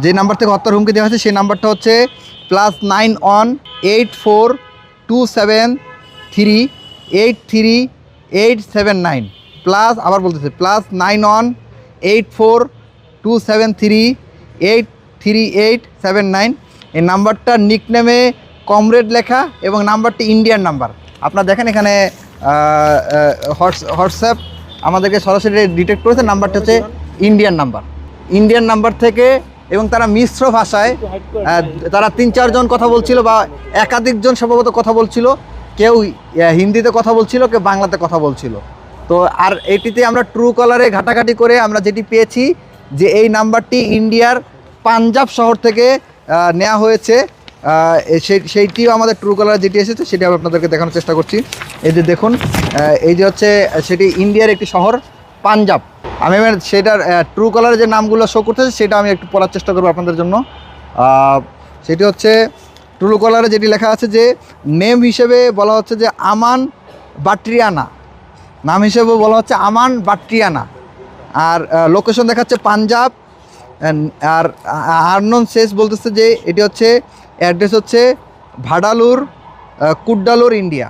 যে নাম্বার থেকে হত্যার হুমকি দেওয়া হয়েছে সেই নাম্বারটা হচ্ছে +918427383879 প্লাস, আবার বলতেছে +918427383879। এই নাম্বারটার নিকনেমে কমরেড লেখা এবং নাম্বারটি ইন্ডিয়ান নাম্বার। আপনারা দেখেন এখানে হোয়াটসঅ্যাপ আমাদেরকে সরাসরি ডিটেক্ট করেছে, নাম্বারটা হচ্ছে ইন্ডিয়ান নাম্বার। ইন্ডিয়ান নাম্বার থেকে, এবং তারা মিশ্র ভাষায় তারা 3-4 জন কথা বলছিল বা একাধিকজন সম্ভবত কথা বলছিল, কেউ হিন্দিতে কথা বলছিল, কেউ বাংলাতে কথা বলছিল। তো আর এটিতে আমরা ট্রু কলারে ঘাটাঘাটি করে আমরা যেটি পেয়েছি যে এই নাম্বারটি ইন্ডিয়ার পাঞ্জাব শহর থেকে নেওয়া হয়েছে। সেইটিও আমাদের ট্রু কলার যেটি এসেছে সেটি আমি আপনাদেরকে দেখানোর চেষ্টা করছি। এই যে দেখুন, এই যে হচ্ছে সেটি ইন্ডিয়ার একটি শহর পাঞ্জাব। আমি সেটার ট্রু কলারের যে নামগুলো শো করতেছে সেটা আমি একটু পড়ার চেষ্টা করবো আপনাদের জন্য। সেটি হচ্ছে ট্রু কলারে যেটি লেখা আছে যে নেম হিসেবে বলা হচ্ছে যে আমান বাট্রিয়ানা, নাম হিসেবে বলা হচ্ছে আমান বাট্রিয়ানা। আর লোকেশন দেখাচ্ছে পাঞ্জাব। আর আর্নন শেষ বলতেছে যে এটি হচ্ছে অ্যাড্রেস হচ্ছে ভাডালুর কুড্ডালুর ইন্ডিয়া।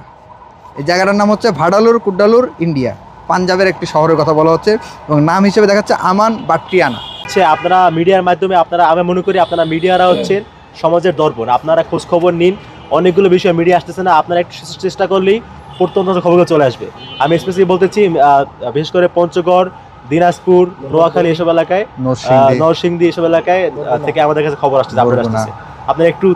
এই জায়গাটার নাম হচ্ছে ভাডালুর কুড্ডালুর ইন্ডিয়া, পাঞ্জাবের একটি শহরের কথা বলা হচ্ছে এবং নাম হিসেবে দেখাচ্ছে আমান বাট্রিয়ানা। হচ্ছে আপনারা মিডিয়ার মাধ্যমে, আমি মনে করি আপনারা মিডিয়ারা হচ্ছে সমাজের দর্পণ। আপনারা খোঁজ খবর নিন, অনেকগুলো বিষয় মিডিয়া আসতেছে না, আপনারা একটু চেষ্টা করলেই প্রত্যন্ত খবরগুলো চলে আসবে। আমি স্পেশালি বলতেছি বিশেষ করে পঞ্চগড়, দিনাজপুর, নোয়াখালী এসব এলাকায়, নরসিংদী এসব এলাকায় থেকে আমাদের কাছে খবর আসতেছে, আপনারা একটু